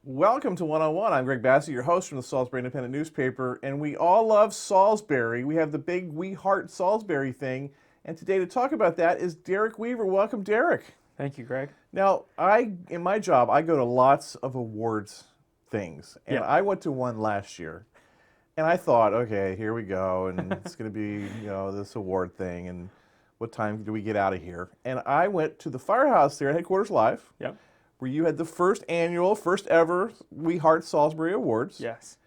Welcome to 101. I'm Greg Bassett, your host from the Salisbury Independent newspaper, and we all love Salisbury. We have the big We Heart Salisbury thing, and today to talk about that is Derick Weaver. Welcome, Derick. Thank you, Greg. Now, in my job, I go to lots of awards things, and I went to one last year, and I thought, okay, here we go, and it's going to be, this award thing, and what time do we get out of here? And I went to the firehouse there at Headquarters Live. Yep. Where you had the first ever We Heart Salisbury Awards. Yes.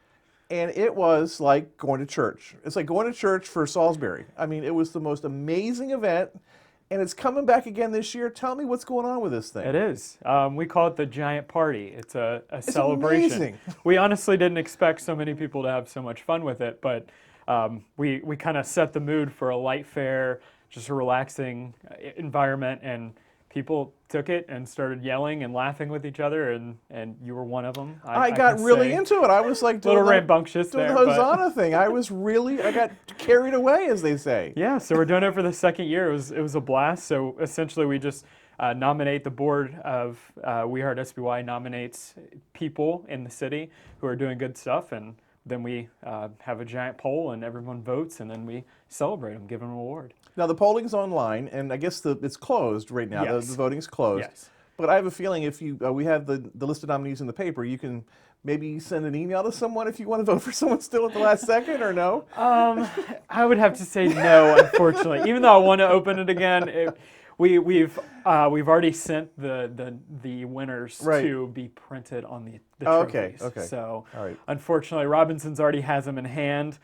And it was like going to church. It's like going to church for Salisbury. I mean, it was the most amazing event, and it's coming back again this year. Tell me what's going on with this thing. It is. We call it the Giant Party. It's a celebration. Amazing. We honestly didn't expect so many people to have so much fun with it, but we kind of set the mood for a light fare, just a relaxing environment, and people took it and started yelling and laughing with each other, and you were one of them. I got really into it. I was like doing rambunctious doing there, the Hosanna thing. I got carried away, as they say. Yeah, so we're doing it for the second year. It was a blast. So essentially, we just nominate the board of We Heart SBY nominates people in the city who are doing good stuff, and then we have a giant poll, and everyone votes, and then we celebrate them, give them an award. Now, the polling's online, and I guess it's closed right now. Yes. The voting's closed. Yes. But I have a feeling if we have the list of nominees in the paper, you can maybe send an email to someone if you want to vote for someone still at the last second, or no? I would have to say no, unfortunately. Even though I want to open it again, we've already sent the winners to be printed on the trophies. Okay. So all right. Unfortunately, Robinson's already has them in hand.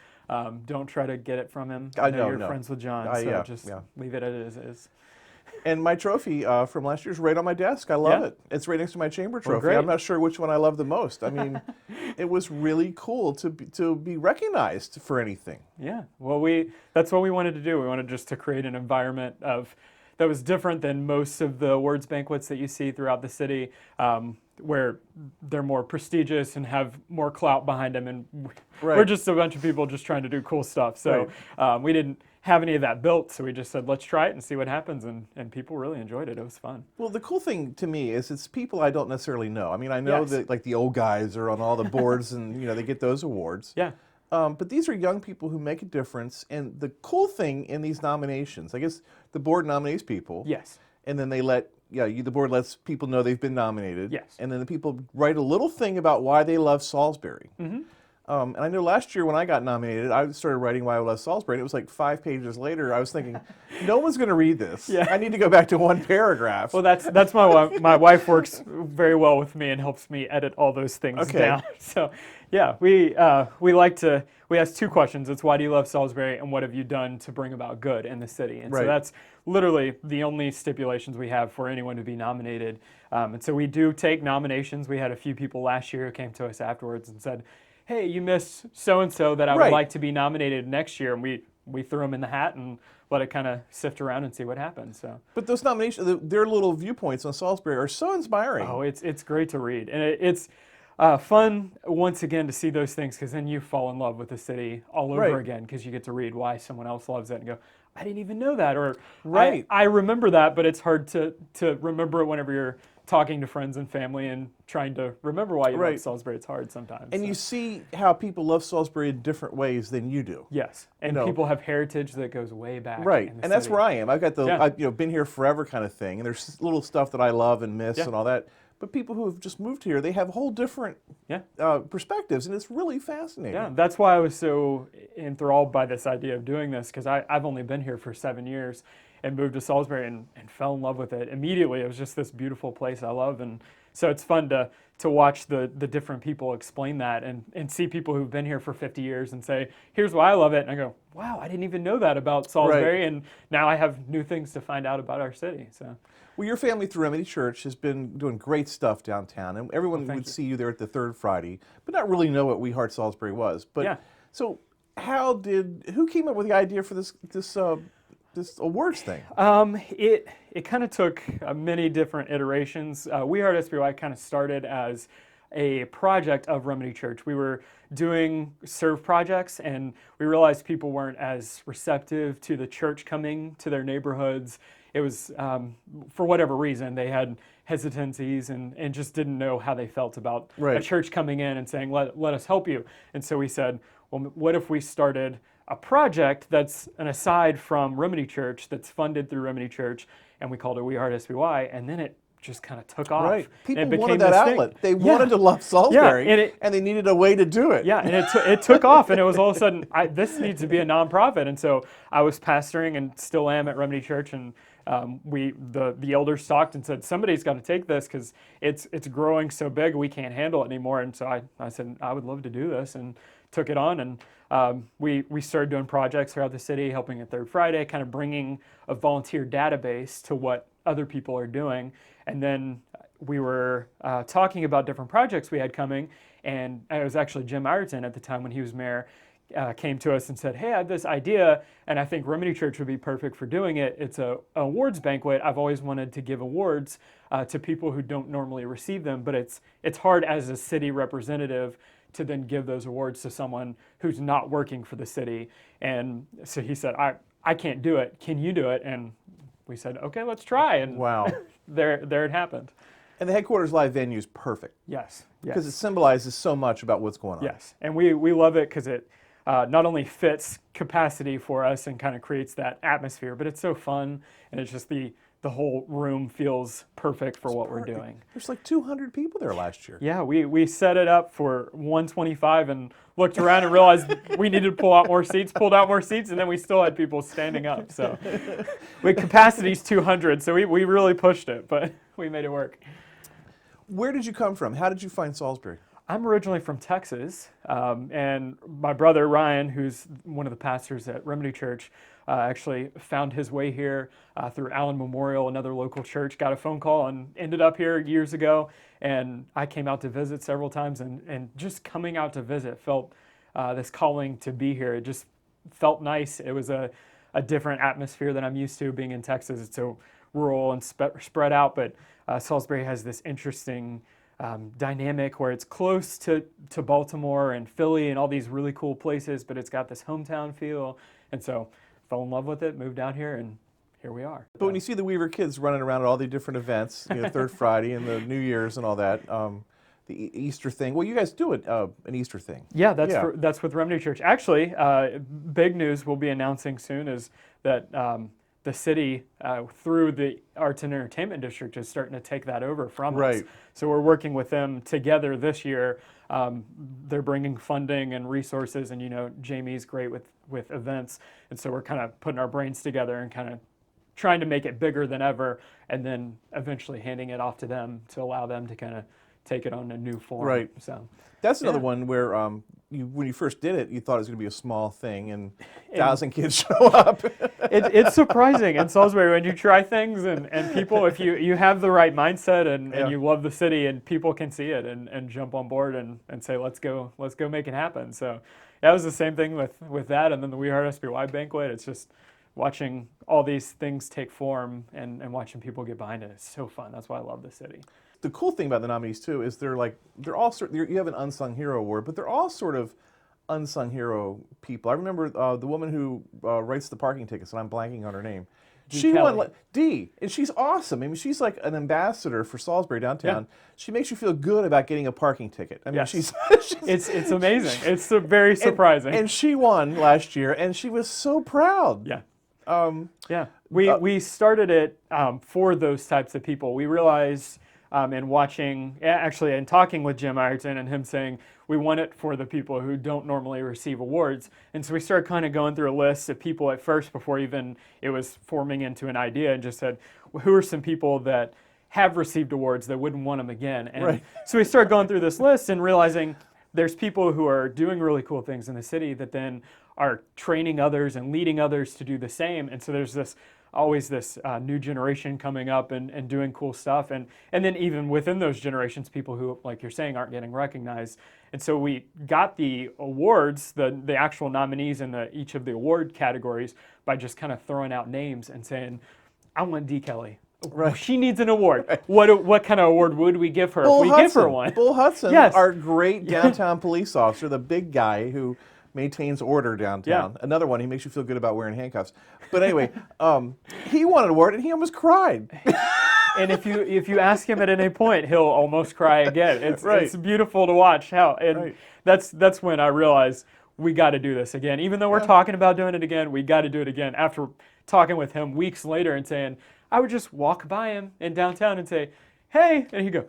Don't try to get it from him. I know you're friends with John, so just leave it as it is. And my trophy from last year's right on my desk. I love it. It's right next to my chamber trophy. Well, I'm not sure which one I love the most. I mean, it was really cool to be recognized for anything. Yeah. Well, that's what we wanted to do. We wanted just to create an environment that was different than most of the awards banquets that you see throughout the city, where they're more prestigious and have more clout behind them. And we're just a bunch of people just trying to do cool stuff. So we didn't have any of that built, so we just said, let's try it and see what happens. And people really enjoyed it. It was fun. Well, the cool thing to me is it's people I don't necessarily know. I mean, I know that like the old guys are on all the boards and they get those awards. Yeah. But these are young people who make a difference. And the cool thing in these nominations, I guess the board nominates people. Yes. And then they the board lets people know they've been nominated. Yes. And then the people write a little thing about why they love Salisbury. Mm-hmm. And I know last year when I got nominated, I started writing why I love Salisbury, and it was like 5 pages later. I was thinking, no one's going to read this. Yeah. I need to go back to one paragraph. Well, that's my wife works very well with me and helps me edit all those things down. So, yeah, we ask 2 questions. It's why do you love Salisbury, and what have you done to bring about good in the city? And so that's literally the only stipulations we have for anyone to be nominated. And so we do take nominations. We had a few people last year who came to us afterwards and said, hey, you missed so-and-so that I would like to be nominated next year. And we threw them in the hat and let it kind of sift around and see what happens. So. But those nominations, their little viewpoints on Salisbury are so inspiring. Oh, it's great to read. And it's fun, once again, to see those things, because then you fall in love with the city all over again, because you get to read why someone else loves it and go, I didn't even know that. Or I remember that, but it's hard to remember it whenever you're talking to friends and family and trying to remember why you love Salisbury. It's hard sometimes. And you see how people love Salisbury in different ways than you do. Yes, and people have heritage that goes way back. Right, in the and that's city. where I am. I've got I've been here forever kind of thing, and there's little stuff that I love and miss and all that. But people who have just moved here, they have whole different perspectives, and it's really fascinating. Yeah, that's why I was so enthralled by this idea of doing this, because I've only been here for 7 years and moved to Salisbury and fell in love with it immediately. It was just this beautiful place I love, and So it's fun to watch the different people explain that and see people who've been here for 50 years and say, here's why I love it. And I go, wow, I didn't even know that about Salisbury. Right. And now I have new things to find out about our city. So. Well, your family through Remedy Church has been doing great stuff downtown, and everyone would see you there at the third Friday, but not really know what We Heart Salisbury was. But Yeah. so, who came up with the idea for this awards thing? It kind of took many different iterations. We Heart SBY kind of started as a project of Remedy Church. We were doing serve projects, and we realized people weren't as receptive to the church coming to their neighborhoods. It was, for whatever reason, they had hesitancies and just didn't know how they felt about a church coming in and saying, let us help you. And so we said, well, what if we started a project that's an aside from Remedy Church, that's funded through Remedy Church, and we called it We Heart SBY, and then it just kind of took off. Right. People and it wanted became that this thing. outlet. They wanted to love Salisbury, and they needed a way to do it. Yeah, and it took off, and it was all of a sudden, this needs to be a nonprofit. And so I was pastoring and still am at Remedy Church, and the elders talked and said, somebody's got to take this because it's growing so big we can't handle it anymore. And so I said, I would love to do this, and took it on. And we started doing projects throughout the city, helping at Third Friday, kind of bringing a volunteer database to what other people are doing. And then we were talking about different projects we had coming, and it was actually Jim Ireton at the time when he was mayor, came to us and said, hey, I have this idea, and I think Remedy Church would be perfect for doing it. It's an awards banquet. I've always wanted to give awards to people who don't normally receive them, but it's hard as a city representative to then give those awards to someone who's not working for the city. And so he said, I can't do it. Can you do it? And we said, okay, let's try. And wow, there it happened. And the headquarters live venue is perfect. Yes. Because it symbolizes so much about what's going on. Yes, and we love it because it not only fits capacity for us and kind of creates that atmosphere, but it's so fun, and it's just the whole room feels perfect for what we're doing. There's like 200 people there last year. Yeah, we set it up for 125 and looked around and realized we needed to pull out more seats, pulled out more seats, and then we still had people standing up. So capacity's 200, so we really pushed it, but we made it work. Where did you come from? How did you find Salisbury? I'm originally from Texas, and my brother Ryan, who's one of the pastors at Remedy Church, actually found his way here through Allen Memorial, another local church, got a phone call and ended up here years ago. And I came out to visit several times, and just coming out to visit felt this calling to be here. It just felt nice. It was a different atmosphere than I'm used to being in Texas. It's so rural and spread out, but Salisbury has this interesting dynamic where it's close to Baltimore and Philly and all these really cool places, but it's got this hometown feel. And so fell in love with it, moved down here, and here we are. But when you see the Weaver kids running around at all the different events, Third Friday and the New Year's and all that, the Easter thing. Well, you guys do an Easter thing. Yeah, that's with Remedy Church. Actually, big news we'll be announcing soon is that the city, through the Arts and Entertainment District, is starting to take that over from us. So we're working with them together this year. They're bringing funding and resources, and Jamie's great with events, and so we're kind of putting our brains together and kind of trying to make it bigger than ever, and then eventually handing it off to them to allow them to kind of take it on a new form. Right. So that's another one where when you first did it, you thought it was going to be a small thing, and 1,000 kids show up. It's surprising in Salisbury when you try things and people, if you have the right mindset and you love the city, and people can see it and jump on board and say, let's go make it happen. So that was the same thing with that, and then the We Heart SBY banquet. It's just watching all these things take form and watching people get behind it. It's so fun. That's why I love the city. The cool thing about the nominees too is they're all you have an unsung hero award, but they're all sort of unsung hero people. I remember the woman who writes the parking tickets, and I'm blanking on her name. She won Dee, and she's awesome. I mean, she's like an ambassador for Salisbury downtown. Yeah. She makes you feel good about getting a parking ticket. I mean, she's it's amazing. It's very surprising. And she won last year, and she was so proud. Yeah. We started it for those types of people. We realized and watching, actually, and talking with Jim Ireton and him saying, we want it for the people who don't normally receive awards. And so we started kind of going through a list of people at first before even it was forming into an idea, and just said, well, who are some people that have received awards that wouldn't want them again. And Right. so we started going through this list and realizing there's people who are doing really cool things in the city that then are training others and leading others to do the same. And so there's always this new generation coming up and doing cool stuff. And then even within those generations, people who, like you're saying, aren't getting recognized. And so we got the awards, the actual nominees in each of the award categories by just kind of throwing out names and saying, I want D. Kelly. Right. She needs an award. What kind of award would we give her Bull if we Hudson. give her one? Bull Hudson, Yes. our great downtown police officer, the big guy who maintains order downtown. Yeah. Another one, he makes you feel good about wearing handcuffs. But anyway, he won an award and he almost cried. And if you ask him at any point, he'll almost cry again. It's beautiful to watch how, and that's when I realized we got to do this again. Even though we're talking about doing it again, we got to do it again. After talking with him weeks later and saying, I would just walk by him in downtown and say, hey, and he'd go,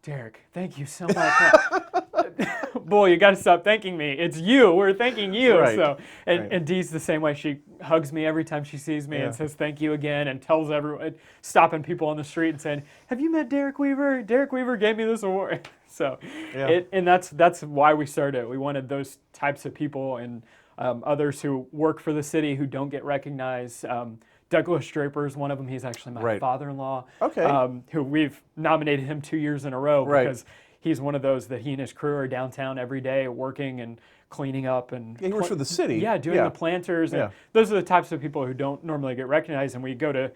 Derick, thank you so much. Boy, you got to stop thanking me. It's you. We're thanking you. Right. So, and Dee's the same way. She hugs me every time she sees me and says thank you again and tells everyone, stopping people on the street and saying, have you met Derick Weaver? Derick Weaver gave me this award. So, and that's why we started. We wanted those types of people and others who work for the city who don't get recognized. Douglas Draper is one of them. He's actually my father-in-law. Okay. Who we've nominated him 2 years in a row because he's one of those that he and his crew are downtown every day working and cleaning up and he works for the city. Yeah, doing the planters. And those are the types of people who don't normally get recognized. And we go to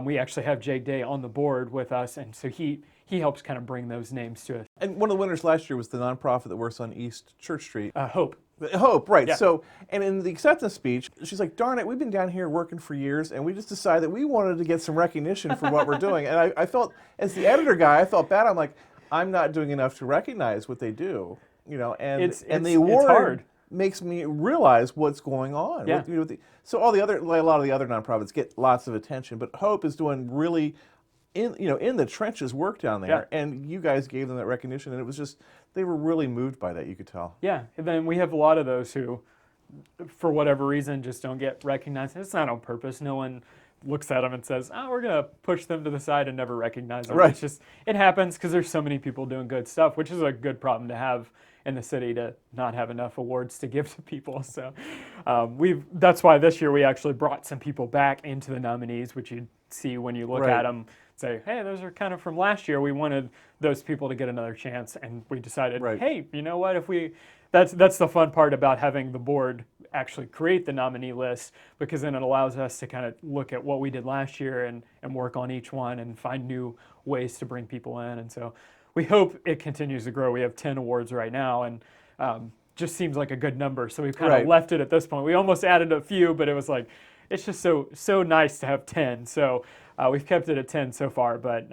we actually have Jake Day on the board with us, and so he helps kind of bring those names to us. And one of the winners last year was the nonprofit that works on East Church Street. Hope. Hope, right. Yeah. So, and in the acceptance speech, she's like, darn it, we've been down here working for years, and we just decided that we wanted to get some recognition for what we're doing. And I felt, as the editor guy, I felt bad. I'm like, I'm not doing enough to recognize what they do, and the award hard. Makes me realize what's going on. Yeah. So a lot of the other nonprofits get lots of attention, but Hope is doing really in the trenches work down there, and you guys gave them that recognition, and it was just, they were really moved by that, you could tell. Yeah, and then we have a lot of those who, for whatever reason, just don't get recognized. It's not on purpose. No one looks at them and says, oh, we're going to push them to the side and never recognize them. Right. It's just, it happens because there's so many people doing good stuff, which is a good problem to have in the city, to not have enough awards to give to people. So that's why this year we actually brought some people back into the nominees, which you'd see when you look at them, say, hey, those are kind of from last year. We wanted those people to get another chance, and we decided, hey, you know what, that's the fun part about having the board actually create the nominee list, because then it allows us to kind of look at what we did last year and work on each one and find new ways to bring people in. And so we hope it continues to grow. We have 10 awards right now, and just seems like a good number. So we've kind of left it at this point. We almost added a few, but it was like, it's just so nice to have 10. So we've kept it at 10 so far, but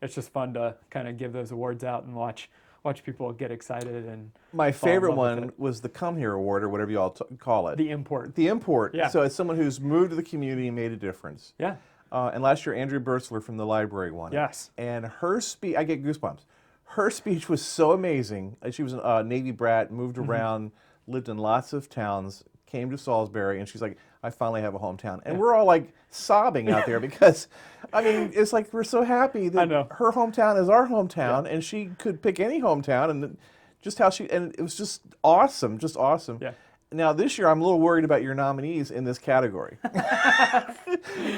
it's just fun to kind of give those awards out and watch people get excited. And my favorite one was the Come Here Award, or whatever you all call it. The Import. The Import. Yeah. So it's someone who's moved to the community and made a difference. Yeah. And last year, Andrea Bursler from the library won it. Yes. And her speech, I get goosebumps. Her speech was so amazing. She was a Navy brat, moved around, lived in lots of towns, came to Salisbury, and she's like, I finally have a hometown. And we're all like sobbing out there because, I mean, it's like we're so happy that her hometown is our hometown, and she could pick any hometown, and just how and it was just awesome, Yeah. Now this year, I'm a little worried about your nominees in this category.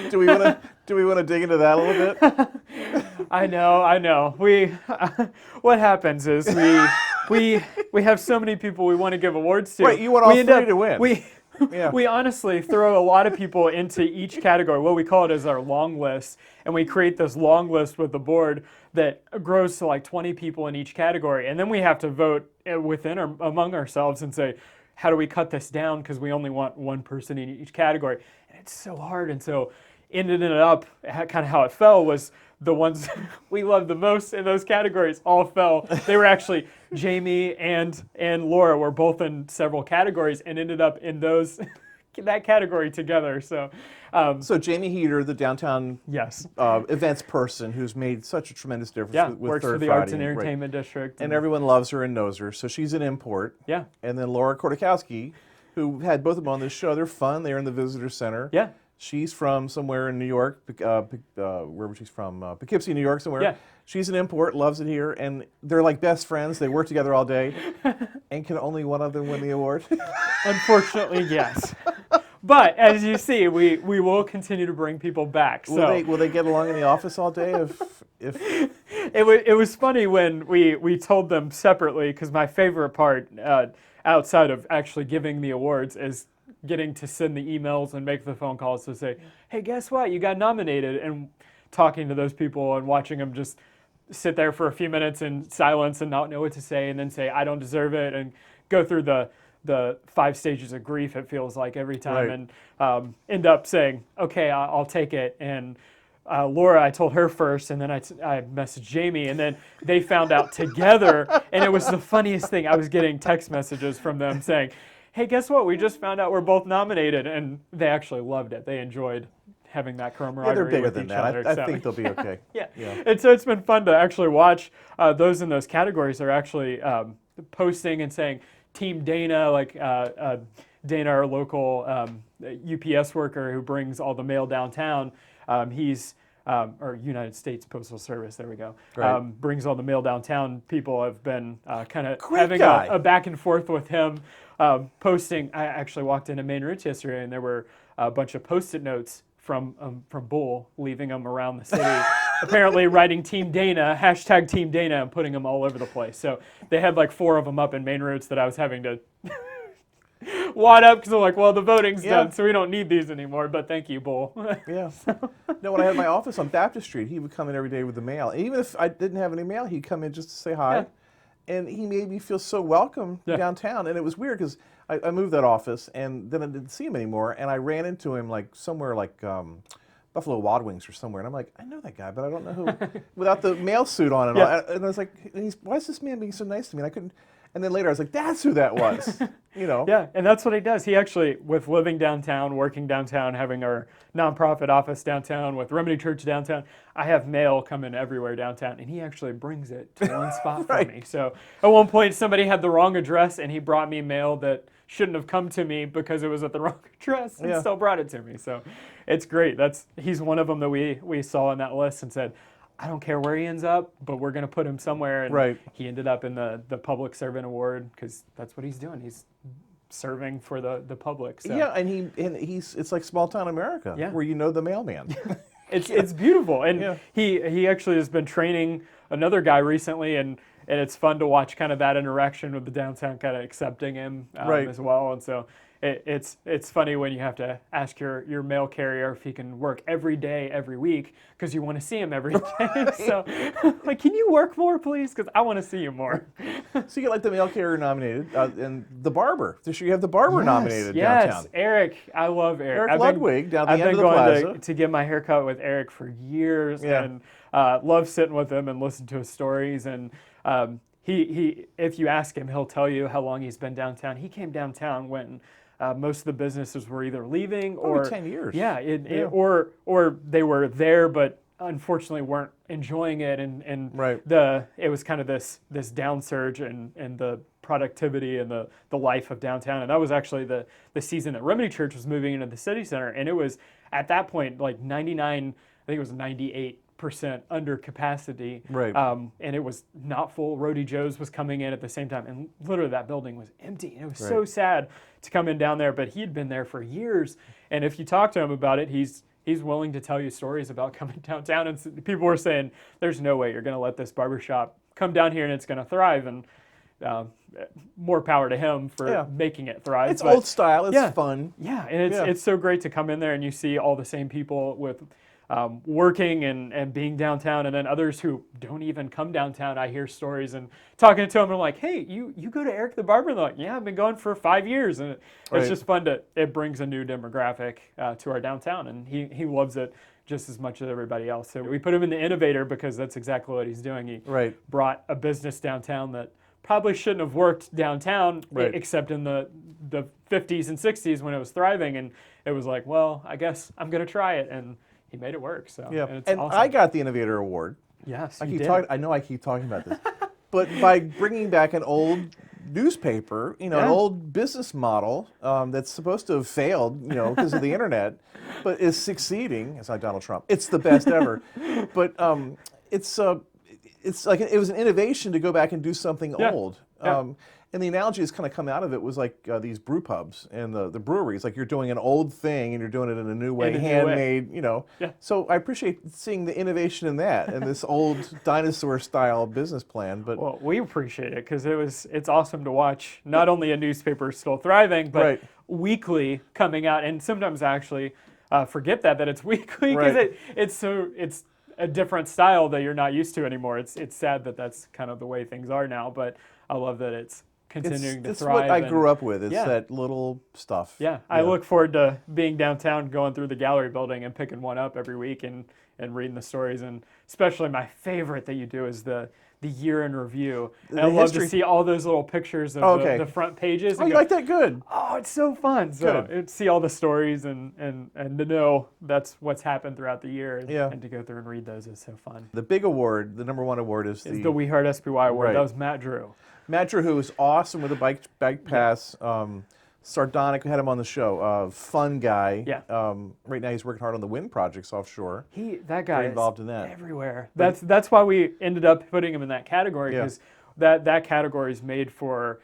Do we want to dig into that a little bit? I know. What happens is we have so many people we want to give awards to. Right, you want all three to win. We honestly throw a lot of people into each category. What we call it is our long list, and we create this long list with the board that grows to like 20 people in each category, and then we have to vote within or among ourselves and say, how do we cut this down, because we only want one person in each category, and it's so hard. And so ended it up, kind of how it fell was the ones we loved the most in those categories all fell. They were actually, Jamie and Laura were both in several categories and ended up in that category together. So so Jamie Heater, the downtown events person who's made such a tremendous difference with works Third for the Friday, Arts and Entertainment District. And everyone loves her and knows her. So she's an import. Yeah. And then Laura Kortakowski, who had both of them on this show. They're fun. They're in the visitor center. Yeah. She's from somewhere in New York, wherever she's from, Poughkeepsie, New York, somewhere. Yeah. She's an import, loves it here, and they're like best friends. They work together all day, and can only one of them win the award? Unfortunately, yes. But as you see, we will continue to bring people back. So Will they get along in the office all day if it was funny when we told them separately, because my favorite part outside of actually giving the awards is getting to send the emails and make the phone calls to say, hey, guess what? You got nominated. And talking to those people and watching them just sit there for a few minutes in silence and not know what to say, and then say, I don't deserve it, and go through the 5 stages of grief, it feels like, every time, Right. and end up saying, okay, I'll take it. And Laura, I told her first, and then I messaged Jamie, and then they found out together, and it was the funniest thing. I was getting text messages from them saying, hey, guess what? We just found out we're both nominated, and they actually loved it. They enjoyed having that camaraderie they're bigger with than each that. other. I So, think they'll be okay. yeah. Yeah. And so it's been fun to actually watch those in those categories are actually posting and saying, Team Dana, like Dana, our local UPS worker who brings all the mail downtown, or United States Postal Service, there we go, Right. brings all the mail downtown. People have been kind of Great having guy. a back and forth with him, posting. I actually walked into Main Routes yesterday, and there were a bunch of Post-it notes from Bull, leaving them around the city. Apparently writing Team Dana, hashtag Team Dana, and putting them all over the place. So they had like 4 of them up in Main Routes that I was having to wad up, because I'm like, well, the voting's done, so we don't need these anymore, but thank you, Bull. Yeah. No, when I had my office on Baptist Street, he would come in every day with the mail. And even if I didn't have any mail, he'd come in just to say hi. Yeah. And he made me feel so welcome Yeah. downtown. And it was weird because I moved that office, and then I didn't see him anymore. And I ran into him like somewhere like Buffalo Wild Wings or somewhere. And I'm like, I know that guy, but I don't know who, without the mail suit on and Yeah. all. And I was like, why is this man being so nice to me? And I couldn't. And then later I was like, that's who that was. You know. Yeah, and that's what he does. He actually, with living downtown, working downtown, having our nonprofit office downtown, with Remedy Church downtown, I have mail coming everywhere downtown, and he actually brings it to one spot Right. for me. So at one point, somebody had the wrong address, and he brought me mail that shouldn't have come to me because it was at the wrong address, and Yeah. still brought it to me. So it's great. He's one of them that we saw on that list and said, I don't care where he ends up, but we're going to put him somewhere. And Right. he ended up in the Public Servant Award, because that's what he's doing. He's serving for the public. So. Yeah, and it's like small town America, Yeah. where you know the mailman. It's beautiful. And Yeah. he actually has been training another guy recently, and it's fun to watch kind of that interaction with the downtown kind of accepting him Right. as well. And so it's funny when you have to ask your mail carrier if he can work every day, every week, because you want to see him every day. So, like, can you work more, please? Because I want to see you more. So you get like the mail carrier nominated, and the barber. This year you have the barber nominated Yes, downtown. Eric. I love Eric. Eric I've been- Ludwig down the I've end been of the going plaza. to get my haircut with Eric for years, Yeah. and love sitting with him and listening to his stories. And he, if you ask him, he'll tell you how long he's been downtown. He came downtown when most of the businesses were either leaving or Over 10 years. Yeah, Yeah. or they were there but unfortunately weren't enjoying it, and Right. it was kind of this downsurge in the productivity and the life of downtown. And that was actually the season that Remedy Church was moving into the city center, and it was at that point like 99, I think it was 98% under capacity. Right. And it was not full. Rody Joe's was coming in at the same time, and literally that building was empty. And it was so Right. sad to come in down there, but he had been there for years. And if you talk to him about it, he's willing to tell you stories about coming downtown. And people were saying, there's no way you're going to let this barbershop come down here and it's going to thrive. And more power to him for Yeah. making it thrive. It's But old style. It's yeah. fun. yeah, and Yeah. it's so great to come in there and you see all the same people with working and being downtown, and then others who don't even come downtown. I hear stories and talking to them, I'm like, hey, you go to Eric the Barber? And they're like, yeah, I've been going for 5 years. And it's Right. just fun it brings a new demographic to our downtown, and he loves it just as much as everybody else. So we put him in the innovator because that's exactly what he's doing. He Right. brought a business downtown that probably shouldn't have worked downtown, Right. except in the 50s and 60s when it was thriving. And it was like, well, I guess I'm going to try it. And he made it work. So Yeah. and it's And awesome. I got the Innovator Award. Yes, I you keep did. talking. I know I keep talking about this, but by bringing back an old newspaper, an Yeah. old business model that's supposed to have failed, because of the internet, but is succeeding. It's not Donald Trump. It's the best ever. But it's like it was an innovation to go back and do something Yeah. old. Yeah. And the analogy that's kind of come out of it was like these brew pubs and the breweries. Like you're doing an old thing and you're doing it in a new way, In a new way. handmade, Yeah. So I appreciate seeing the innovation in that and this old dinosaur style business plan. But Well, we appreciate it because it's awesome to watch not only a newspaper still thriving, but Right. weekly coming out, and sometimes I actually forget that it's weekly because Right. it's a different style that you're not used to anymore. It's sad that that's kind of the way things are now, but I love that it's continuing to it's thrive. what I grew up with. It's Yeah. that little stuff. Yeah, I look forward to being downtown, going through the gallery building and picking one up every week and reading the stories. And especially my favorite that you do is the year in review. And I love history. to see all those little pictures of Okay. the front pages. Oh, And you like that? Good. oh, it's so fun. So Good. to see all the stories and to know that's what's happened throughout the year Yeah. and to go through and read those is so fun. The big award, the #1 award, is It's the We Heart SPY award. Right. That was Matt Drew. Matt Drew, who is awesome with a bike pass. Sardonic, we had him on the show. Fun guy. Yeah. Right now he's working hard on the wind projects offshore. That guy Very is involved in that. everywhere. That's why we ended up putting him in that category Yeah. because that category is made for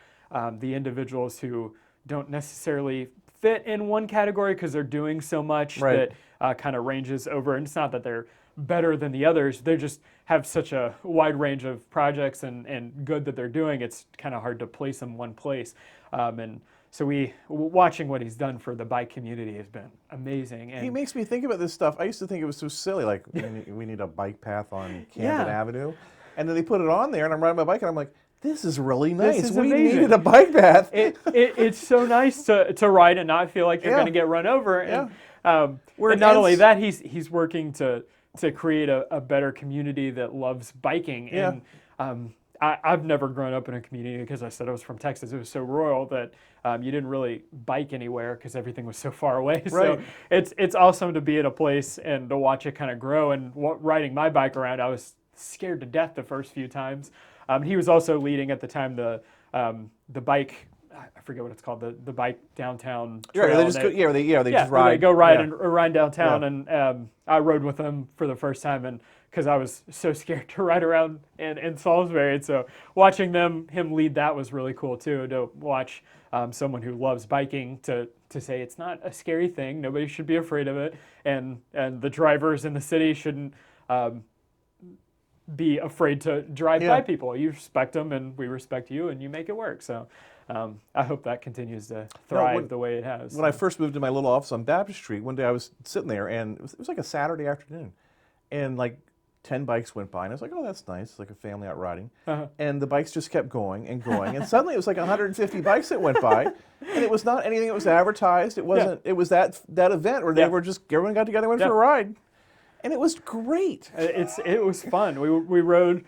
the individuals who don't necessarily fit in one category because they're doing so much Right. that kind of ranges over. And it's not that they're better than the others. They just have such a wide range of projects and good that they're doing. It's kind of hard to place them one place. And so watching what he's done for the bike community has been amazing. And He makes me think about this stuff. I used to think it was so silly, like we need a bike path on Camden Yeah. Avenue. And then they put it on there and I'm riding my bike and I'm like, this is really nice. is We amazing. needed a bike path. It's so nice to ride and not feel like you're Yeah. going to get run over. And, Where and it not only ends- that, he's working to create a better community that loves biking. Yeah. And I've never grown up in a community because I said I was from Texas. It was so rural that you didn't really bike anywhere because everything was so far away. Right. So it's awesome to be at a place and to watch it kind of grow. And riding my bike around, I was scared to death the first few times. He was also leading at the time the bike. I forget what it's called. The bike downtown trail. They just and go, they just where ride. they go ride Yeah. and ride downtown, Yeah. and I rode with them for the first time, and because I was so scared to ride around in Salisbury, and so watching him lead that was really cool too. To watch someone who loves biking to say it's not a scary thing, nobody should be afraid of it, and the drivers in the city shouldn't be afraid to drive by people. You respect them, and we respect you, and you make it work. So. I hope that continues to thrive the way it has. When I first moved to my little office on Baptist Street, one day I was sitting there, and it was like a Saturday afternoon, and like 10 bikes went by, and I was like, oh, that's nice, like a family out riding. And the bikes just kept going and going, and suddenly it was like 150 bikes that went by, and it was not anything that was advertised. It wasn't. It was that event where they were just everyone got together, and went for a ride, and it was great. It was fun. We rode.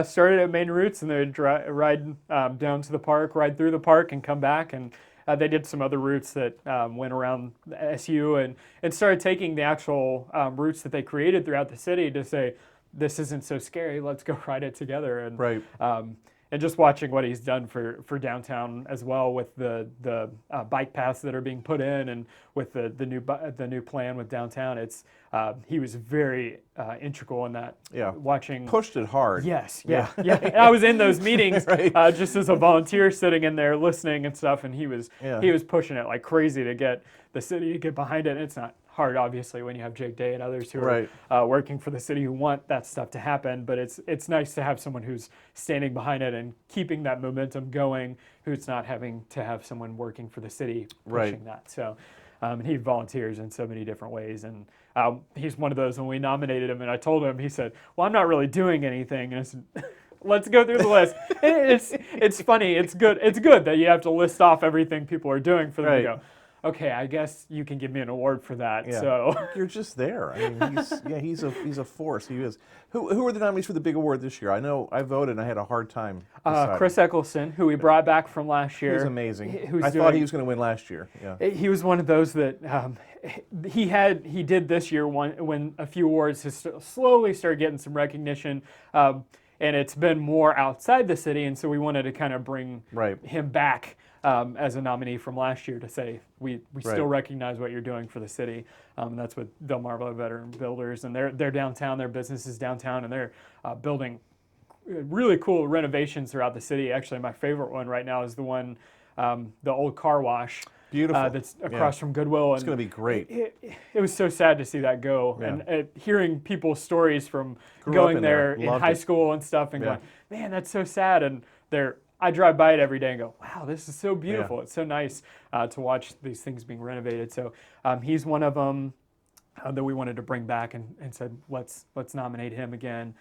Started at Main Routes and they would ride down to the park, ride through the park, and come back. And they did some other routes that went around the SU and started taking the actual routes that they created throughout the city to say, this isn't so scary. Let's go ride it together. And Right. And just watching what he's done for downtown as well with the bike paths that are being put in and with the new plan with downtown, he was very integral in that. Yeah. Watching Pushed it hard. Yes, yeah. And I was in those meetings Right. just as a volunteer, sitting in there listening and stuff, and he was pushing it like crazy to get the city to get behind it. And it's not hard, obviously, when you have Jake Day and others who are working for the city who want that stuff to happen. But it's nice to have someone who's standing behind it and keeping that momentum going, who's not having to have someone working for the city pushing that. So and he volunteers in so many different ways. And he's one of those, when we nominated him, and I told him, he said, well, I'm not really doing anything. And I said, let's go through the list. It's funny. It's good that you have to list off everything people are doing for them to go, okay, I guess you can give me an award for that. Yeah. So You're just there. I mean, he's a force. He is. Who are the nominees for the big award this year? I know I voted and I had a hard time deciding. Chris Eccleston, who we brought back from last year. He's amazing. Who's I thought he was going to win last year. Yeah. He was one of those that he did this year when a few awards has slowly started getting some recognition. and it's been more outside the city, and so we wanted to kind of bring Right. him back as a nominee from last year to say we still recognize what you're doing for the city. And that's with Delmarva Veteran Builders, and they're downtown, their business is downtown, and they're building really cool renovations throughout the city. Actually, my favorite one right now is the one, the old car wash. Beautiful. That's across from Goodwill. It's going to be great. It was so sad to see that go, and hearing people's stories from Grew going up in there there. in Loved high it. school and stuff, and going, man, that's so sad. And I drive by it every day and go, wow, this is so beautiful. It's so nice to watch these things being renovated. So he's one of them that we wanted to bring back and said, let's nominate him again.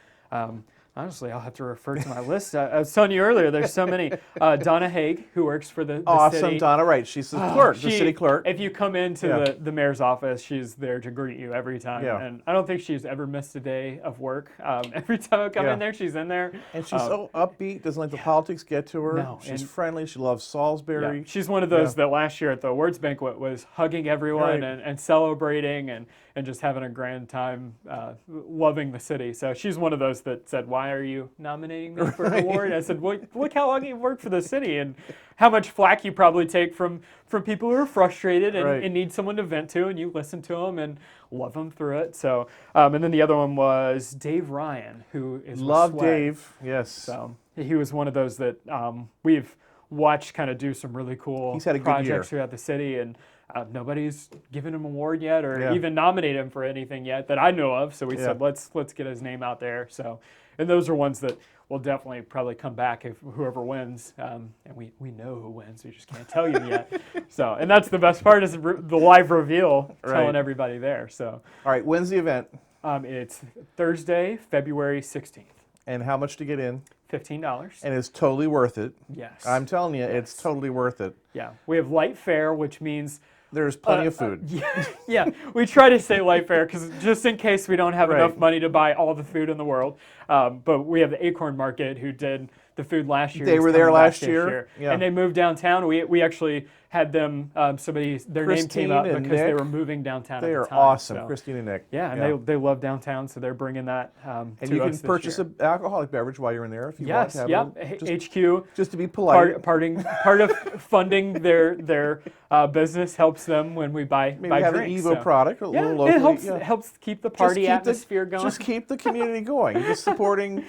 Honestly, I'll have to refer to my list. I was telling you earlier, there's so many. Donna Haig, who works for the Awesome, city. Donna, right. She's the clerk, the city clerk. If you come into the mayor's office, she's there to greet you every time. Yeah. And I don't think she's ever missed a day of work. Every time I come in there, she's in there. And she's so upbeat, doesn't let the politics get to her. No, She's and- friendly, she loves Salisbury. Yeah, she's one of those that last year at the awards banquet was hugging everyone and celebrating and just having a grand time, loving the city. So she's one of those that said, why are you nominating me for an award? And I said, well, look how long you've worked for the city and how much flack you probably take from people who are frustrated and need someone to vent to, and you listen to them and love them through it. So, and then the other one was Dave Ryan, who is Love with Sweat. Dave, yes. So he was one of those that we've watched kind of do some really cool He's had a good projects year. throughout the city, and nobody's given him an award yet or Yeah. even nominated him for anything yet that I know of. So we Yeah. said let's get his name out there. So, and those are ones that will definitely probably come back if whoever wins, and we know who wins. We just can't tell you yet. So, and that's the best part is the live reveal, telling everybody there. So, All right, when's the event? it's Thursday, February 16th. And how much to get in? $15. And it's totally worth it. Yes. I'm telling you, it's totally worth it. Yeah, we have light fare, which means There's plenty of food. yeah, we try to say light fare because just in case we don't have enough money to buy all the food in the world. But we have the Acorn Market who did the food last year. They who's were there coming back last this year? Yeah. And they moved downtown. We actually had them, their name came up Christine and because they Nick, were moving downtown They at are the time. awesome, So, Christine and Nick. yeah, and they love downtown, so they're bringing that And to you us can this purchase year. an alcoholic beverage while you're in there if you want to have it. HQ. Just to be polite. Part of funding their business helps them when we buy Maybe have drinks. an Evo product, a little locally. It helps keep the party atmosphere going. Just keep the community going. Just supporting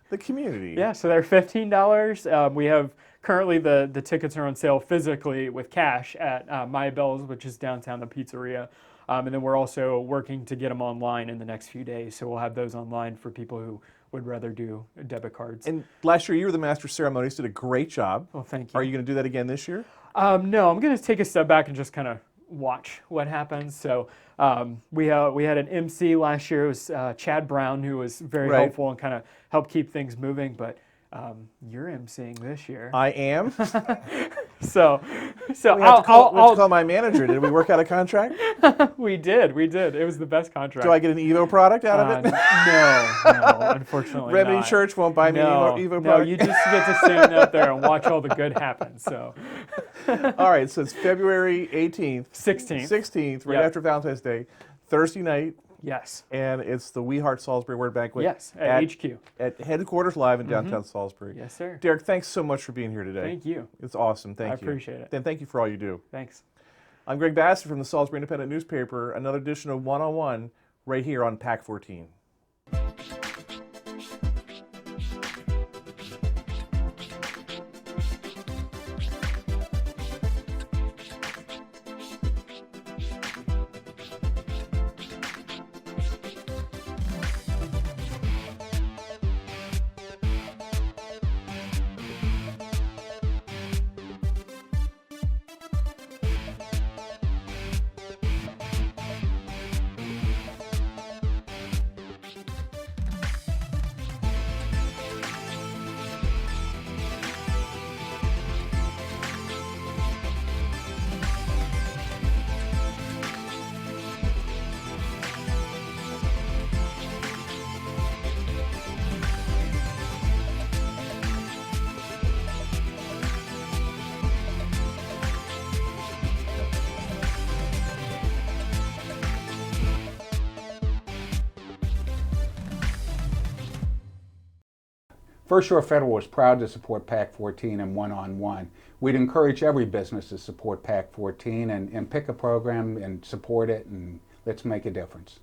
the community. Yeah, so they're $15. We have currently the tickets are on sale physically with cash at My Bell's, which is downtown, the pizzeria. And then we're also working to get them online in the next few days. So we'll have those online for people who would rather do debit cards. And last year you were the master of ceremonies, did a great job. Well, thank you. Are you going to do that again this year? No, I'm going to take a step back and just kind of watch what happens. So we had an MC last year. It was Chad Brown, who was very helpful and kind of helped keep things moving. But you're emceeing this year. I am. So I'll call my manager. Did we work out a contract? we did. It was the best contract. Do I get an Evo product out of it? No, unfortunately Remedy not. Church won't buy me an Evo product? No, you just get to stand out there and watch all the good happen. So, All right, so it's February 18th. 16th. Right after Valentine's Day, Thursday night, Yes. and it's the We Heart Salisbury Word Banquet. Yes, at HQ. At headquarters live in downtown Salisbury. Yes, sir. Derek, thanks so much for being here today. Thank you. It's awesome. Thank you. I appreciate it. And thank you for all you do. Thanks. I'm Greg Bassett from the Salisbury Independent Newspaper. Another edition of One on One right here on PAC 14. First Shore Federal is proud to support PAC 14 and one-on-one. We'd encourage every business to support PAC 14 and pick a program and support it, and let's make a difference.